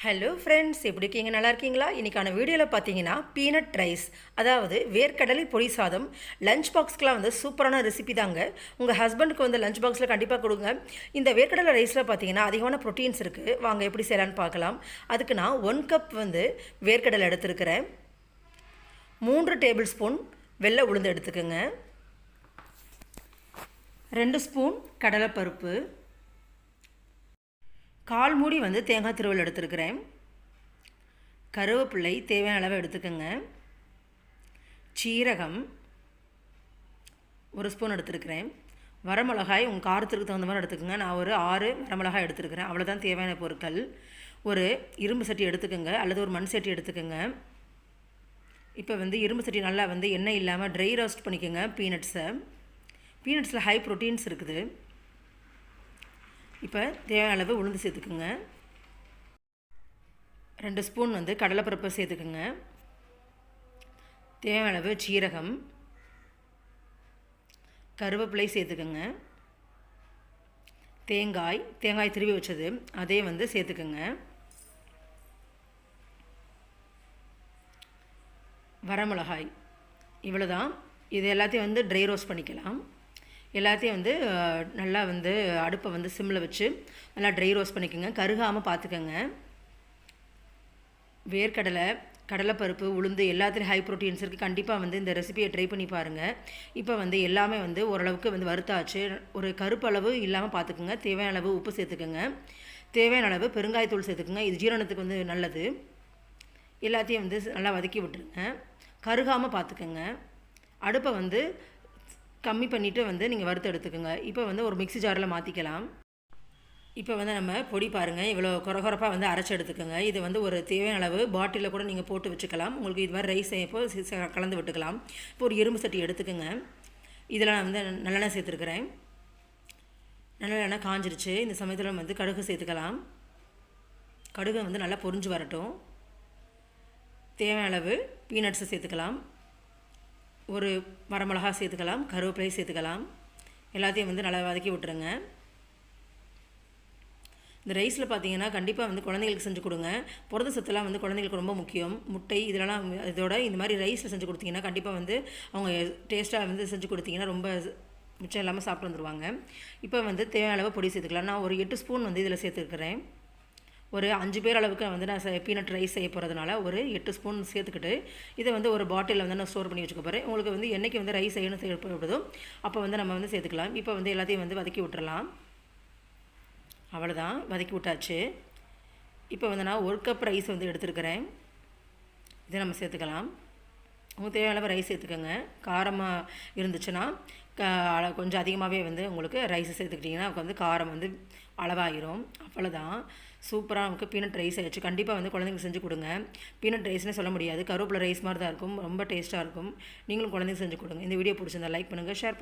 Hello friends, எப்படி இருக்கீங்க? நல்லா இருக்கீங்களா? இன்றைக்கான வீடியோவில் பார்த்தீங்கன்னா பீனட் ரைஸ், அதாவது வேர்க்கடலை பொடி சாதம். லஞ்ச் பாக்ஸ்க்கெலாம் வந்து சூப்பரான ரெசிபி தாங்க. உங்கள் ஹஸ்பண்டுக்கு வந்து லஞ்ச் பாக்ஸில் கண்டிப்பாக கொடுங்க. இந்த வேர்க்கடலை ரைஸில் பார்த்தீங்கன்னா அதிகமான ப்ரோட்டீன்ஸ் இருக்குது. வாங்க எப்படி செய்யலான்னு பார்க்கலாம். அதுக்கு நான் 1 கப் வந்து வேர்க்கடலை எடுத்துருக்கிறேன். 3 டேபிள் ஸ்பூன் வெள்ளை உளுந்து எடுத்துக்கோங்க. 2 ஸ்பூன் கடலைப்பருப்பு, 1/4 மூடி வந்து தேங்காய் துருவல் எடுத்துருக்கிறேன். கருவேப்பிள்ளை தேவையான அளவு எடுத்துக்கோங்க. சீரகம் 1 ஸ்பூன் எடுத்துருக்கிறேன். வரமிளகாய் உங்கள் காரத்திற்கு தகுந்த மாதிரி எடுத்துக்கோங்க. நான் ஒரு 6 வரமிளகாய் எடுத்துருக்கிறேன். அவ்வளோதான் தேவையான பொருட்கள். ஒரு இரும்பு சட்டி எடுத்துக்கோங்க, அல்லது ஒரு மண் சட்டி எடுத்துக்கோங்க. இப்போ வந்து இரும்பு சட்டி நல்லா வந்து எண்ணெய் இல்லாமல் ட்ரை ரோஸ்ட் பண்ணிக்கோங்க. பீனட்ஸில் ஹை ப்ரோட்டீன்ஸ் இருக்குது. இப்போ தேவையான அளவு உளுந்து சேர்த்துக்குங்க. 2 ஸ்பூன் வந்து கடலைப்பருப்பை சேர்த்துக்குங்க. தேவையான அளவு சீரகம், கருவேப்பிலை சேர்த்துக்குங்க. தேங்காய் திருவி வச்சது அதே வந்து சேர்த்துக்குங்க. வரமிளகாய் இவ்வளோதான். இது எல்லாத்தையும் வந்து ட்ரை ரோஸ்ட் பண்ணிக்கலாம். எல்லாத்தையும் வந்து நல்லா வந்து அடுப்பை வந்து சிம்மில் வச்சு நல்லா ட்ரை ரோஸ்ட் பண்ணிக்கோங்க. கருகாமல் பார்த்துக்கோங்க. வேர்க்கடலை, கடலைப்பருப்பு, உளுந்து எல்லாத்துலேயும் ஹை ப்ரோட்டீன்ஸ் இருக்குது. கண்டிப்பாக வந்து இந்த ரெசிபியை ட்ரை பண்ணி பாருங்கள். இப்போ வந்து எல்லாமே வந்து ஓரளவுக்கு வந்து வறுத்தாச்சு. ஒரு கருப்பு அளவு இல்லாமல் பார்த்துக்குங்க. தேவையான அளவு உப்பு சேர்த்துக்குங்க. தேவையான அளவு பெருங்காயத்தூள் சேர்த்துக்குங்க. இது ஜீரணத்துக்கு வந்து நல்லது. எல்லாத்தையும் வந்து நல்லா வதக்கி விட்டுருங்க. கருகாமல் பார்த்துக்கோங்க. அடுப்பை வந்து கம்மி பண்ணிவிட்டு வந்து நீங்கள் வறுத்து எடுத்துக்கோங்க. இப்போ வந்து ஒரு மிக்ஸி ஜாரில் மாற்றிக்கலாம். இப்போ வந்து நம்ம பொடி பாருங்கள், இவ்வளோ கொரகொரப்பாக வந்து அரைச்சி எடுத்துக்கோங்க. இது வந்து ஒரு தேவையான அளவு பாட்டிலில் கூட நீங்கள் போட்டு வச்சுக்கலாம். உங்களுக்கு இது மாதிரி ரைஸ் செய்யப்போ கலந்து விட்டுக்கலாம். இப்போ ஒரு இரும்பு சட்டி எடுத்துக்கோங்க. இதில் நான் வந்து நல்லெண்ணெய் சேர்த்துருக்குறேன். நல்லெண்ணெய் காஞ்சிருச்சு. இந்த சமயத்தில் வந்து கடுகு சேர்த்துக்கலாம். கடுகு வந்து நல்லா பொரிஞ்சு வரட்டும். தேவையான அளவு பீனட்ஸை சேர்த்துக்கலாம். ஒரு வரமிளகா சேர்த்துக்கலாம். கருவேப்பிலை சேர்த்துக்கலாம். எல்லாத்தையும் வந்து நல்லா வதக்கி விட்டுருங்க. இந்த ரைஸில் பார்த்தீங்கன்னா கண்டிப்பாக வந்து குழந்தைங்களுக்கு செஞ்சு கொடுங்க. புரத சத்துலாம் வந்து குழந்தைங்களுக்கு ரொம்ப முக்கியம். முட்டை இதெல்லாம் இதோட இந்த மாதிரி ரைஸில் செஞ்சு கொடுத்தீங்கன்னா கண்டிப்பாக வந்து அவங்க டேஸ்ட்டாக வந்து செஞ்சு கொடுத்தீங்கன்னா ரொம்ப மிச்சம் இல்லாமல் சாப்பிட்டு வந்துடுவாங்க. இப்போ வந்து தேவையான அளவு பொடி சேர்த்துக்கலாம். நான் ஒரு 8 ஸ்பூன் வந்து இதில் சேர்த்துருக்கிறேன். ஒரு 5 பேர் அளவுக்கு வந்து நான் பீனட் ரைஸ் செய்ய போகிறதுனால ஒரு 8 ஸ்பூன் சேர்த்துக்கிட்டு இதை வந்து ஒரு பாட்டிலில் வந்து நான் ஸ்டோர் பண்ணி வச்சுக்க போகிறேன். உங்களுக்கு வந்து என்றைக்கு வந்து ரைஸ் செய்யணும் தேவைப்படுதோ அப்போ வந்து நம்ம வந்து சேர்த்துக்கலாம். இப்போ வந்து எல்லாத்தையும் வந்து வதக்கி விட்டுறலாம். அவ்வளோதான், வதக்கி விட்டாச்சு. இப்போ வந்து நான் 1 கப் ரைஸ் வந்து எடுத்துருக்கிறேன். இதை நம்ம சேர்த்துக்கலாம். உங்களுக்கு தேவையான அளவு ரைஸ் சேர்த்துக்கோங்க. காரமாக இருந்துச்சுன்னா கொஞ்சம் அதிகமாகவே வந்து உங்களுக்கு ரைஸ் சேர்த்துக்கிட்டிங்கன்னா வந்து காரம் வந்து அளவாகிரும். அவ்வளோதான், சூப்பராக நமக்கு பீனட் ரைஸ் ஆகிடுச்சு. கண்டிப்பாக வந்து குழந்தைங்களுக்கு செஞ்சு கொடுங்க. பீனட் ரைஸ்னே சொல்ல முடியாது, கருவேப்பிலை ரைஸ் மாதிரி தான் இருக்கும். ரொம்ப டேஸ்ட்டாக இருக்கும். நீங்களும் குழந்தைங்க செஞ்சு கொடுங்க. இந்த வீடியோ பிடிச்சிருந்தா லைக் பண்ணுங்கள், ஷேர் பண்ணுங்கள்.